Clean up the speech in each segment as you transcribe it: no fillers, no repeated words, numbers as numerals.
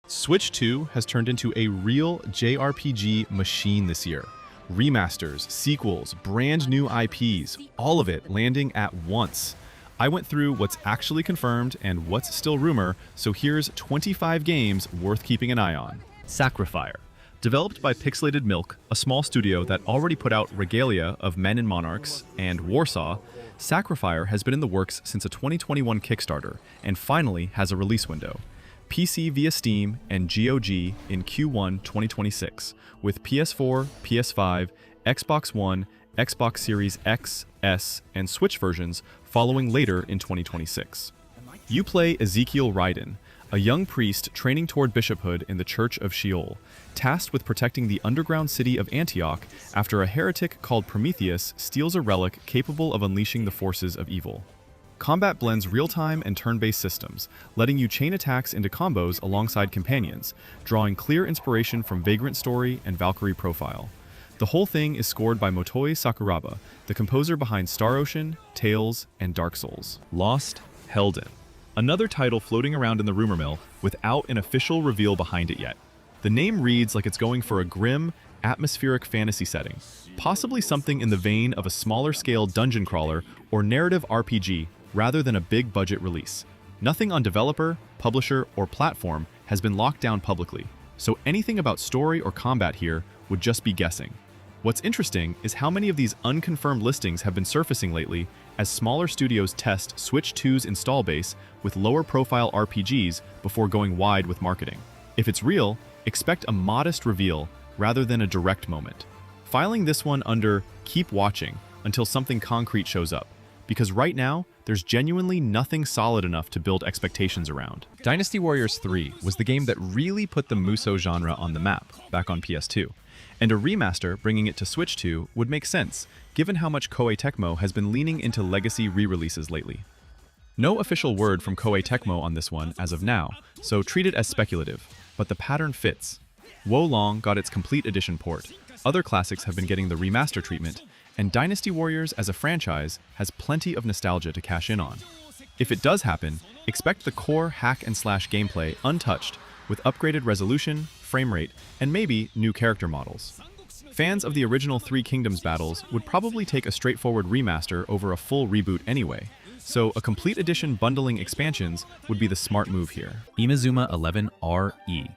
Switch 2 has turned into a real JRPG machine this year. Remasters, sequels, brand new IPs, all of it landing at once. I went through what's actually confirmed and what's still rumor, so here's 25 games worth keeping an eye on. Sacrifire. Developed by Pixelated Milk, a small studio that already put out Regalia of Men and Monarchs and Warsaw, Sacrifire has been in the works since a 2021 Kickstarter and finally has a release window. PC via Steam and GOG in Q1 2026, with PS4, PS5, Xbox One, Xbox Series X, S, and Switch versions following later in 2026. You play Ezekiel Raiden, a young priest training toward bishophood in the Church of Sheol, tasked with protecting the underground city of Antioch after a heretic called Prometheus steals a relic capable of unleashing the forces of evil. Combat blends real-time and turn-based systems, letting you chain attacks into combos alongside companions, drawing clear inspiration from Vagrant Story and Valkyrie Profile. The whole thing is scored by Motoi Sakuraba, the composer behind Star Ocean, Tales, and Dark Souls. Lost Hellden. Another title floating around in the rumor mill without an official reveal behind it yet. The name reads like it's going for a grim, atmospheric fantasy setting, possibly something in the vein of a smaller-scale dungeon crawler or narrative RPG rather than a big-budget release. Nothing on developer, publisher, or platform has been locked down publicly, so anything about story or combat here would just be guessing. What's interesting is how many of these unconfirmed listings have been surfacing lately as smaller studios test Switch 2's install base with lower-profile RPGs before going wide with marketing. If it's real, expect a modest reveal rather than a direct moment. Filing this one under keep watching until something concrete shows up, because right now, there's genuinely nothing solid enough to build expectations around. Dynasty Warriors 3 was the game that really put the Musou genre on the map back on PS2, and a remaster bringing it to Switch 2 would make sense, given how much Koei Tecmo has been leaning into legacy re-releases lately. No official word from Koei Tecmo on this one as of now, so treat it as speculative, but the pattern fits. Wo Long got its complete edition port, other classics have been getting the remaster treatment, and Dynasty Warriors as a franchise has plenty of nostalgia to cash in on. If it does happen, expect the core hack-and-slash gameplay untouched, with upgraded resolution, frame rate, and maybe new character models. Fans of the original Three Kingdoms battles would probably take a straightforward remaster over a full reboot anyway, so a complete edition bundling expansions would be the smart move here. Inazuma 11 RE.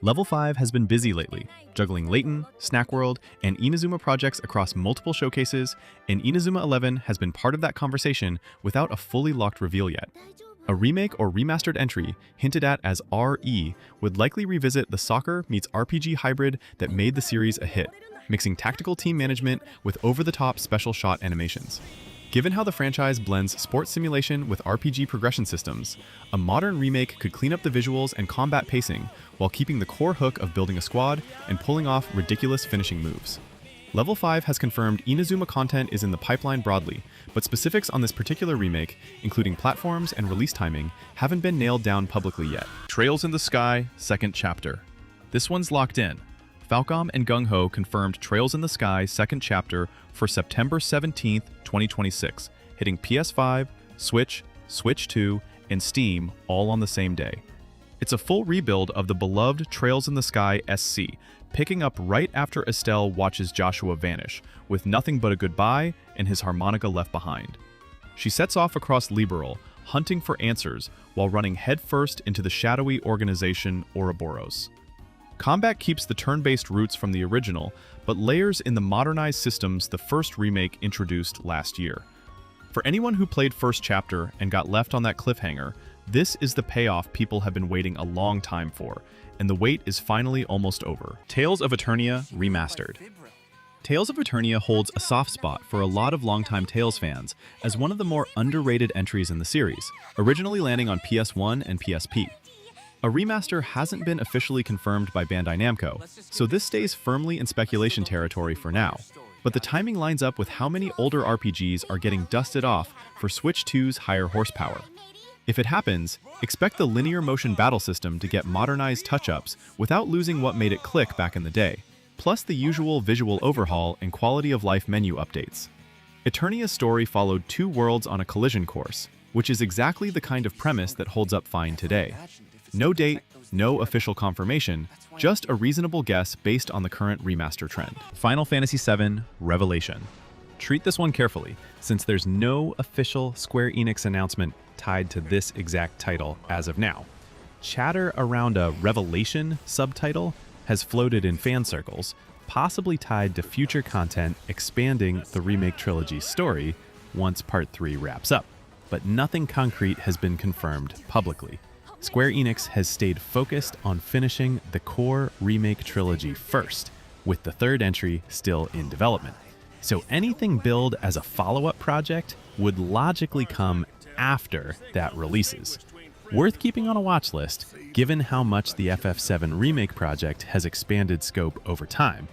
Level 5 has been busy lately, juggling Layton, Snack World, and Inazuma projects across multiple showcases, and Inazuma 11 has been part of that conversation without a fully locked reveal yet. A remake or remastered entry, hinted at as RE, would likely revisit the soccer meets RPG hybrid that made the series a hit, mixing tactical team management with over-the-top special shot animations. Given how the franchise blends sports simulation with RPG progression systems, a modern remake could clean up the visuals and combat pacing while keeping the core hook of building a squad and pulling off ridiculous finishing moves. Level 5 has confirmed Inazuma content is in the pipeline broadly, but specifics on this particular remake, including platforms and release timing, haven't been nailed down publicly yet. Trails in the Sky, second chapter. This one's locked in. Falcom and Gung Ho confirmed Trails in the Sky second chapter for September 17th, 2026, hitting PS5, Switch, Switch 2, and Steam all on the same day. It's a full rebuild of the beloved Trails in the Sky SC, picking up right after Estelle watches Joshua vanish, with nothing but a goodbye and his harmonica left behind. She sets off across Liberal, hunting for answers while running headfirst into the shadowy organization Ouroboros. Combat keeps the turn-based roots from the original, but layers in the modernized systems the first remake introduced last year. For anyone who played first chapter and got left on that cliffhanger, this is the payoff people have been waiting a long time for, and the wait is finally almost over. Tales of Eternia Remastered. Tales of Eternia holds a soft spot for a lot of longtime Tales fans as one of the more underrated entries in the series, originally landing on PS1 and PSP. A remaster hasn't been officially confirmed by Bandai Namco, so this stays firmly in speculation territory for now. But the timing lines up with how many older RPGs are getting dusted off for Switch 2's higher horsepower. If it happens, expect the linear motion battle system to get modernized touch-ups without losing what made it click back in the day, plus the usual visual overhaul and quality-of-life menu updates. Eternia's story followed two worlds on a collision course, which is exactly the kind of premise that holds up fine today. No date, no official confirmation, just a reasonable guess based on the current remaster trend. Final Fantasy VII Revelation. Treat this one carefully, since there's no official Square Enix announcement tied to this exact title as of now. Chatter around a Revelation subtitle has floated in fan circles, possibly tied to future content expanding the remake trilogy's story once Part 3 wraps up. But nothing concrete has been confirmed publicly. Square Enix has stayed focused on finishing the core remake trilogy first, with the third entry still in development. So anything billed as a follow-up project would logically come after that releases. Worth keeping on a watch list, given how much the FF7 remake project has expanded scope over time.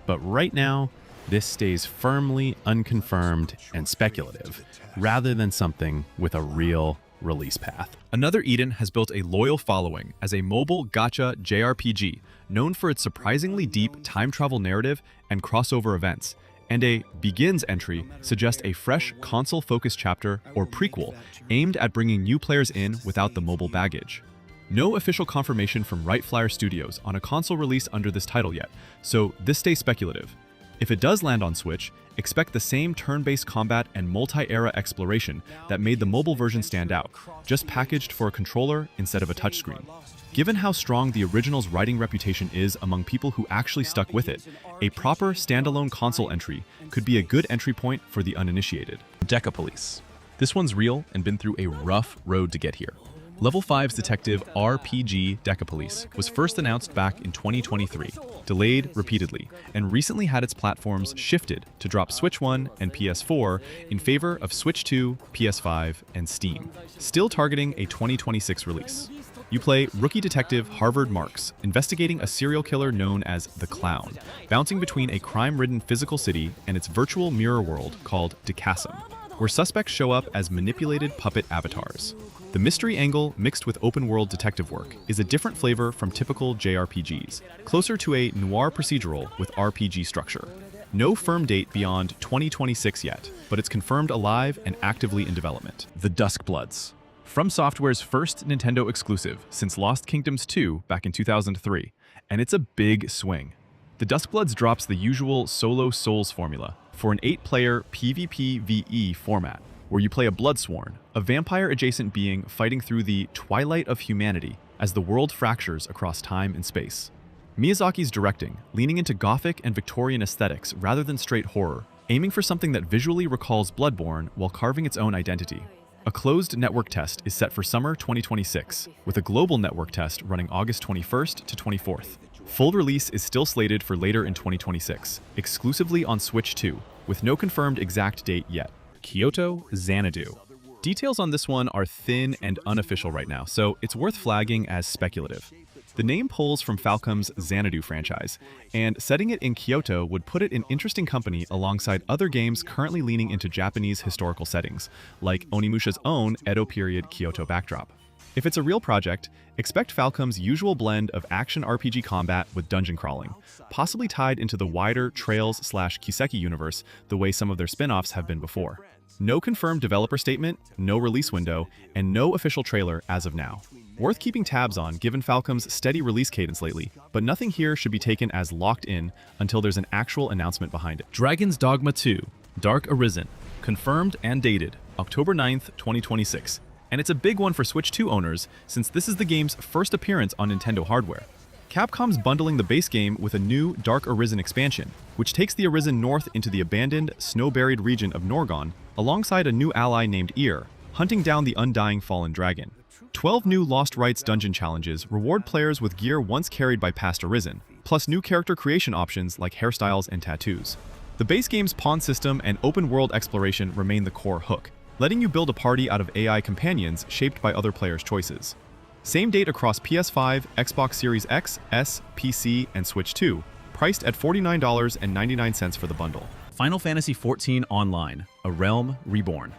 But right now, this stays firmly unconfirmed and speculative, rather than something with a real release path. Another Eden has built a loyal following as a mobile gacha JRPG known for its surprisingly deep time travel narrative and crossover events, and a Begins entry suggests a fresh console-focused chapter or prequel aimed at bringing new players in without the mobile baggage. No official confirmation from Right Flyer Studios on a console release under this title yet, so this stays speculative. If it does land on Switch, expect the same turn-based combat and multi-era exploration that made the mobile version stand out, just packaged for a controller instead of a touchscreen. Given how strong the original's writing reputation is among people who actually stuck with it, a proper standalone console entry could be a good entry point for the uninitiated. DecaPolice. This one's real and been through a rough road to get here. Level 5's detective RPG DecaPolice was first announced back in 2023, delayed repeatedly, and recently had its platforms shifted to drop Switch 1 and PS4 in favor of Switch 2, PS5, and Steam, still targeting a 2026 release. You play rookie detective Harvard Marks, investigating a serial killer known as the Clown, bouncing between a crime-ridden physical city and its virtual mirror world called DecaSum, where suspects show up as manipulated puppet avatars. The mystery angle mixed with open-world detective work is a different flavor from typical JRPGs, closer to a noir procedural with RPG structure. No firm date beyond 2026 yet, but it's confirmed alive and actively in development. The Duskbloods. From Software's first Nintendo exclusive since Lost Kingdoms 2 back in 2003, and it's a big swing. The Duskbloods drops the usual solo Souls formula for an 8-player PvPvE format, where you play a Bloodsworn, a vampire-adjacent being fighting through the twilight of humanity as the world fractures across time and space. Miyazaki's directing, leaning into Gothic and Victorian aesthetics rather than straight horror, aiming for something that visually recalls Bloodborne while carving its own identity. A closed network test is set for summer 2026, with a global network test running August 21st to 24th. Full release is still slated for later in 2026, exclusively on Switch 2, with no confirmed exact date yet. Kyoto Xanadu. Details on this one are thin and unofficial right now, so it's worth flagging as speculative. The name pulls from Falcom's Xanadu franchise, and setting it in Kyoto would put it in interesting company alongside other games currently leaning into Japanese historical settings, like Onimusha's own Edo period Kyoto backdrop. If it's a real project, expect Falcom's usual blend of action RPG combat with dungeon crawling, possibly tied into the wider Trails/Kiseki universe the way some of their spin-offs have been before. No confirmed developer statement, no release window, and no official trailer as of now. Worth keeping tabs on given Falcom's steady release cadence lately, but nothing here should be taken as locked in until there's an actual announcement behind it. Dragon's Dogma 2, Dark Arisen, confirmed and dated, October 9th, 2026. And it's a big one for Switch 2 owners, since this is the game's first appearance on Nintendo hardware. Capcom's bundling the base game with a new Dark Arisen expansion, which takes the Arisen north into the abandoned, snow-buried region of Norgon, alongside a new ally named Eir, hunting down the undying fallen dragon. 12 new Lost Rites dungeon challenges reward players with gear once carried by past Arisen, plus new character creation options like hairstyles and tattoos. The base game's pawn system and open-world exploration remain the core hook, letting you build a party out of AI companions shaped by other players' choices. Same date across PS5, Xbox Series X, S, PC, and Switch 2, priced at $49.99 for the bundle. Final Fantasy XIV Online, A Realm Reborn.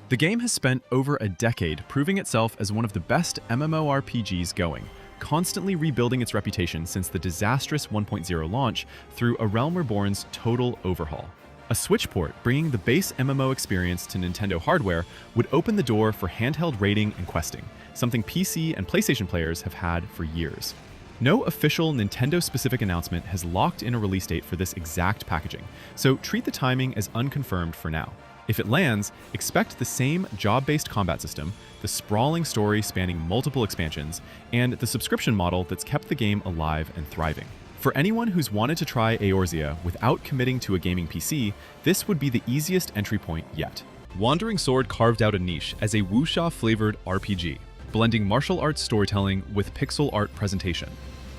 The game has spent over a decade proving itself as one of the best MMORPGs going, constantly rebuilding its reputation since the disastrous 1.0 launch through A Realm Reborn's total overhaul. A Switch port bringing the base MMO experience to Nintendo hardware would open the door for handheld raiding and questing, something PC and PlayStation players have had for years. No official Nintendo-specific announcement has locked in a release date for this exact packaging, so treat the timing as unconfirmed for now. If it lands, expect the same job-based combat system, the sprawling story spanning multiple expansions, and the subscription model that's kept the game alive and thriving. For anyone who's wanted to try Eorzea without committing to a gaming PC, this would be the easiest entry point yet. Wandering Sword carved out a niche as a wuxia-flavored RPG, blending martial arts storytelling with pixel art presentation,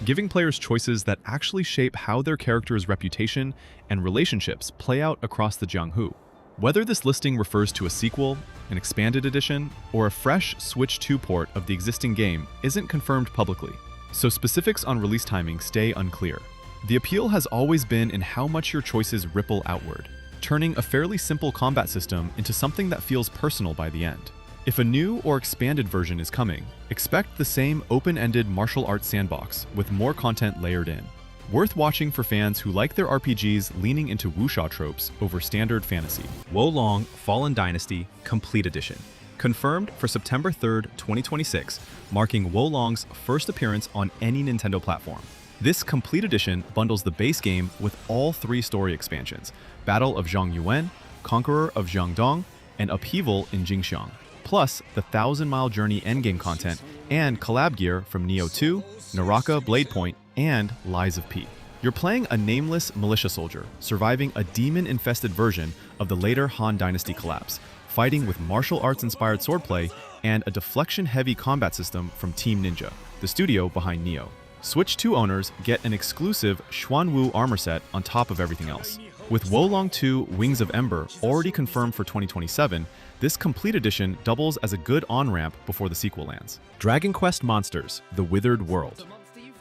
giving players choices that actually shape how their character's reputation and relationships play out across the Jianghu. Whether this listing refers to a sequel, an expanded edition, or a fresh Switch 2 port of the existing game isn't confirmed publicly, so specifics on release timing stay unclear. The appeal has always been in how much your choices ripple outward, turning a fairly simple combat system into something that feels personal by the end. If a new or expanded version is coming, expect the same open-ended martial arts sandbox with more content layered in. Worth watching for fans who like their RPGs leaning into wuxia tropes over standard fantasy. Wolong Fallen Dynasty Complete Edition. Confirmed for September 3rd, 2026, marking Wolong's first appearance on any Nintendo platform. This Complete Edition bundles the base game with all 3 story expansions, Battle of Zhongyuan, Conqueror of Jiangdong, and Upheaval in Jingxiang, plus the 1,000-mile journey endgame content and collab gear from Nioh 2, Naraka Blade Point, and Lies of P. You're playing a nameless militia soldier, surviving a demon-infested version of the later Han Dynasty collapse, fighting with martial arts-inspired swordplay and a deflection-heavy combat system from Team Ninja, the studio behind Nioh. Switch 2 owners get an exclusive Xuanwu armor set on top of everything else. With Wolong 2 Wings of Ember already confirmed for 2027, this Complete Edition doubles as a good on-ramp before the sequel lands. Dragon Quest Monsters: The Withered World.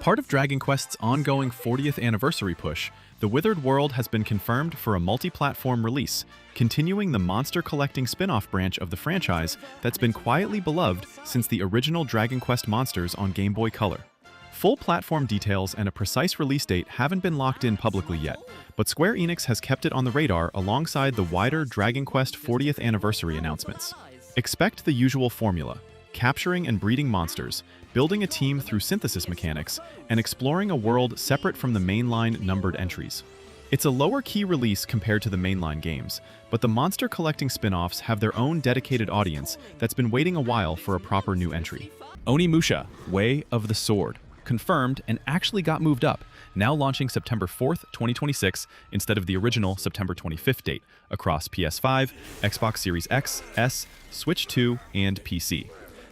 Part of Dragon Quest's ongoing 40th anniversary push, the Withered World has been confirmed for a multi-platform release, continuing the monster-collecting spin-off branch of the franchise that's been quietly beloved since the original Dragon Quest monsters on Game Boy Color. Full platform details and a precise release date haven't been locked in publicly yet, but Square Enix has kept it on the radar alongside the wider Dragon Quest 40th anniversary announcements. Expect the usual formula: capturing and breeding monsters, building a team through synthesis mechanics, and exploring a world separate from the mainline numbered entries. It's a lower-key release compared to the mainline games, but the monster-collecting spin-offs have their own dedicated audience that's been waiting a while for a proper new entry. Onimusha: Way of the Sword. Confirmed and actually got moved up, now launching September 4th, 2026 instead of the original September 25th date, across PS5, Xbox Series X, S, Switch 2, and PC.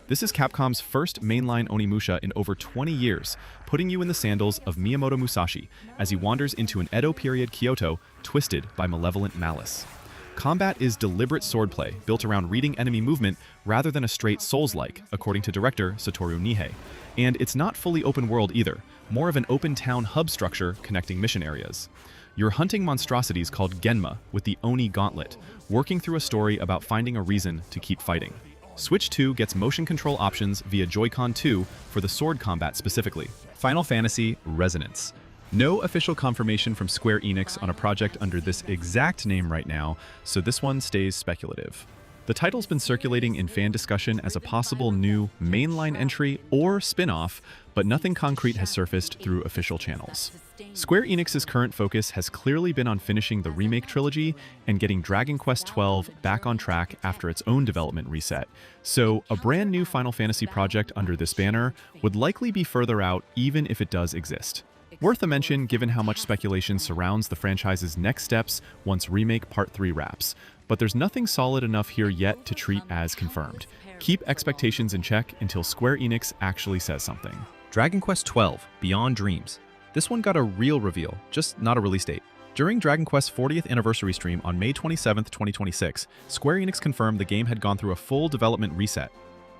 This is Capcom's first mainline Onimusha in over 20 years, putting you in the sandals of Miyamoto Musashi as he wanders into an Edo period Kyoto twisted by malevolent malice. Combat is deliberate swordplay built around reading enemy movement rather than a straight Souls-like, according to director Satoru Nihei. And it's not fully open world either, more of an open town hub structure connecting mission areas. You're hunting monstrosities called Genma with the Oni Gauntlet, working through a story about finding a reason to keep fighting. Switch 2 gets motion control options via Joy-Con 2 for the sword combat specifically. Final Fantasy Resonance. No official confirmation from Square Enix on a project under this exact name right now, so this one stays speculative. The title's been circulating in fan discussion as a possible new mainline entry or spin-off, but nothing concrete has surfaced through official channels. Square Enix's current focus has clearly been on finishing the remake trilogy and getting Dragon Quest XII back on track after its own development reset, so a brand new Final Fantasy project under this banner would likely be further out even if it does exist. Worth a mention given how much speculation surrounds the franchise's next steps once Remake Part 3 wraps, but there's nothing solid enough here yet to treat as confirmed. Keep expectations in check until Square Enix actually says something. Dragon Quest XII: Beyond Dreams. This one got a real reveal, just not a release date. During Dragon Quest's 40th anniversary stream on May 27, 2026, Square Enix confirmed the game had gone through a full development reset.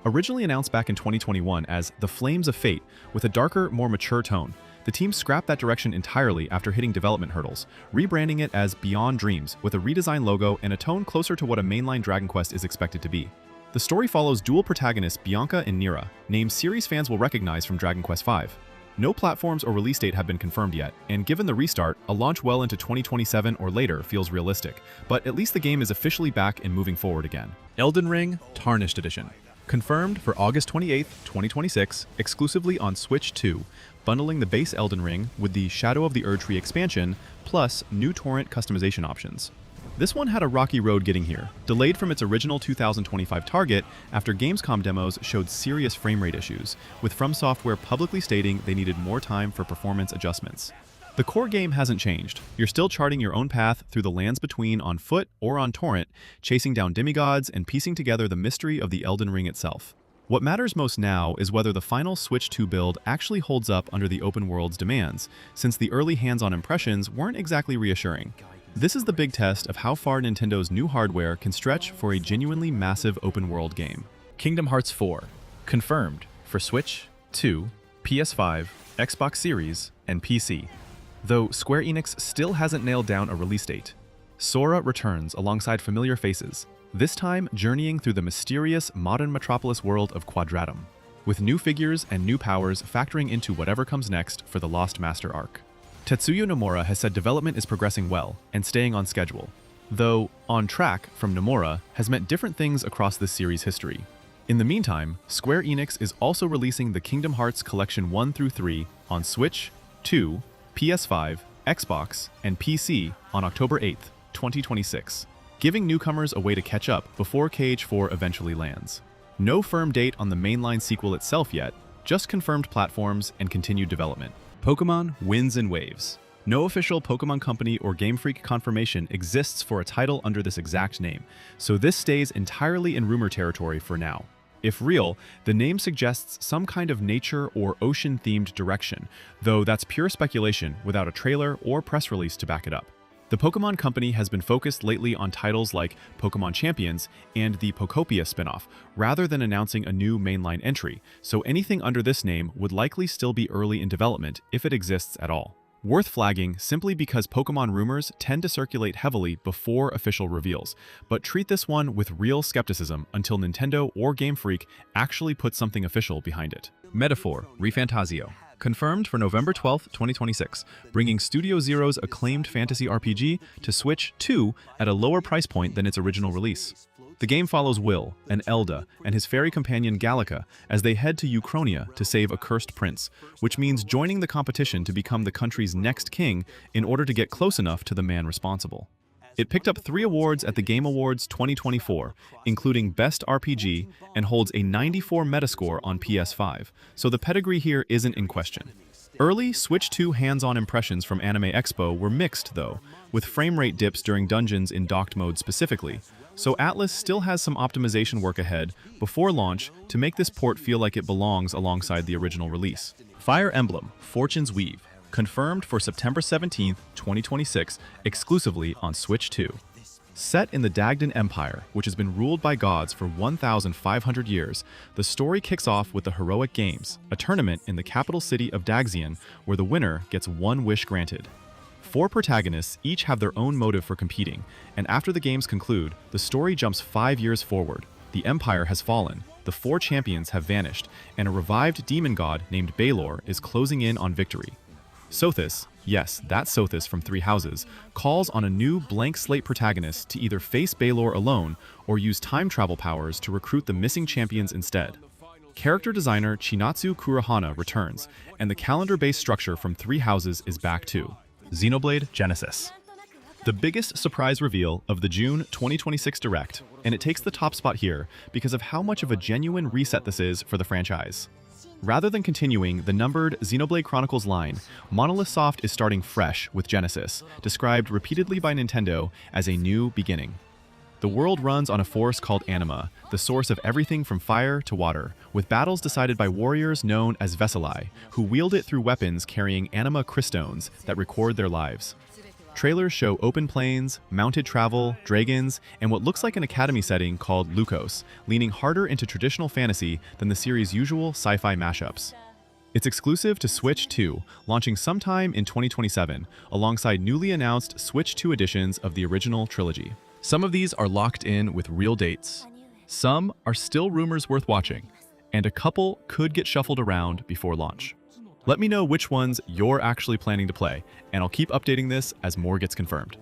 Originally announced back in 2021 as The Flames of Fate, with a darker, more mature tone, the team scrapped that direction entirely after hitting development hurdles, rebranding it as Beyond Dreams with a redesigned logo and a tone closer to what a mainline Dragon Quest is expected to be. The story follows dual protagonists Bianca and Nira, names series fans will recognize from Dragon Quest V. No platforms or release date have been confirmed yet, and given the restart, a launch well into 2027 or later feels realistic, but at least the game is officially back and moving forward again. Elden Ring Tarnished Edition. Confirmed for August 28, 2026, exclusively on Switch 2, bundling the base Elden Ring with the Shadow of the Erdtree expansion, plus new torrent customization options. This one had a rocky road getting here, delayed from its original 2025 target after Gamescom demos showed serious frame rate issues, with From Software publicly stating they needed more time for performance adjustments. The core game hasn't changed. You're still charting your own path through the lands between on foot or on torrent, chasing down demigods and piecing together the mystery of the Elden Ring itself. What matters most now is whether the final Switch 2 build actually holds up under the open world's demands, since the early hands-on impressions weren't exactly reassuring. This is the big test of how far Nintendo's new hardware can stretch for a genuinely massive open-world game. Kingdom Hearts 4, confirmed for Switch 2, PS5, Xbox Series, and PC. Though Square Enix still hasn't nailed down a release date. Sora returns alongside familiar faces, this time journeying through the mysterious modern metropolis world of Quadratum, with new figures and new powers factoring into whatever comes next for the Lost Master arc. Tetsuya Nomura has said development is progressing well and staying on schedule, though on track from Nomura has meant different things across this series' history. In the meantime, Square Enix is also releasing the Kingdom Hearts Collection 1 through 3 on Switch, 2, PS5, Xbox, and PC on October 8, 2026, giving newcomers a way to catch up before KH4 eventually lands. No firm date on the mainline sequel itself yet, just confirmed platforms and continued development. Pokémon wins in waves. No official Pokémon Company or Game Freak confirmation exists for a title under this exact name, so this stays entirely in rumor territory for now. If real, the name suggests some kind of nature or ocean-themed direction, though that's pure speculation without a trailer or press release to back it up. The Pokémon Company has been focused lately on titles like Pokémon Champions and the Pokopia spinoff, rather than announcing a new mainline entry, so anything under this name would likely still be early in development if it exists at all. Worth flagging simply because Pokémon rumors tend to circulate heavily before official reveals, but treat this one with real skepticism until Nintendo or Game Freak actually put something official behind it. Metaphor ReFantazio. Confirmed for November 12, 2026, bringing Studio Zero's acclaimed fantasy RPG to Switch 2 at a lower price point than its original release. The game follows Will, an Elda, and his fairy companion Gallica as they head to Ukronia to save a cursed prince, which means joining the competition to become the country's next king in order to get close enough to the man responsible. It picked up 3 awards at the Game Awards 2024, including Best RPG, and holds a 94 Metascore on PS5, so the pedigree here isn't in question. Early Switch 2 hands-on impressions from Anime Expo were mixed, though, with frame rate dips during dungeons in docked mode specifically, so Atlus still has some optimization work ahead before launch to make this port feel like it belongs alongside the original release. Fire Emblem Fortune's Weave. Confirmed for September 17, 2026, exclusively on Switch 2. Set in the Dagdan Empire, which has been ruled by gods for 1,500 years, the story kicks off with the Heroic Games, a tournament in the capital city of Dagzian where the winner gets one wish granted. 4 protagonists each have their own motive for competing, and after the games conclude, the story jumps 5 years forward. The Empire has fallen, the 4 champions have vanished, and a revived demon god named Baelor is closing in on victory. Sothis, yes, that Sothis from Three Houses, calls on a new blank slate protagonist to either face Baelor alone or use time travel powers to recruit the missing champions instead. Character designer Chinatsu Kurahana returns, and the calendar-based structure from Three Houses is back too. Xenoblade Genesis. The biggest surprise reveal of the June 2026 Direct, and it takes the top spot here because of how much of a genuine reset this is for the franchise. Rather than continuing the numbered Xenoblade Chronicles line, Monolith Soft is starting fresh with Genesis, described repeatedly by Nintendo as a new beginning. The world runs on a force called Anima, the source of everything from fire to water, with battles decided by warriors known as Veseli, who wield it through weapons carrying Anima Cryststones that record their lives. Trailers show open plains, mounted travel, dragons, and what looks like an academy setting called Lukos, leaning harder into traditional fantasy than the series' usual sci-fi mashups. It's exclusive to Switch 2, launching sometime in 2027, alongside newly announced Switch 2 editions of the original trilogy. Some of these are locked in with real dates. Some are still rumors worth watching, and a couple could get shuffled around before launch. Let me know which ones you're actually planning to play, and I'll keep updating this as more gets confirmed.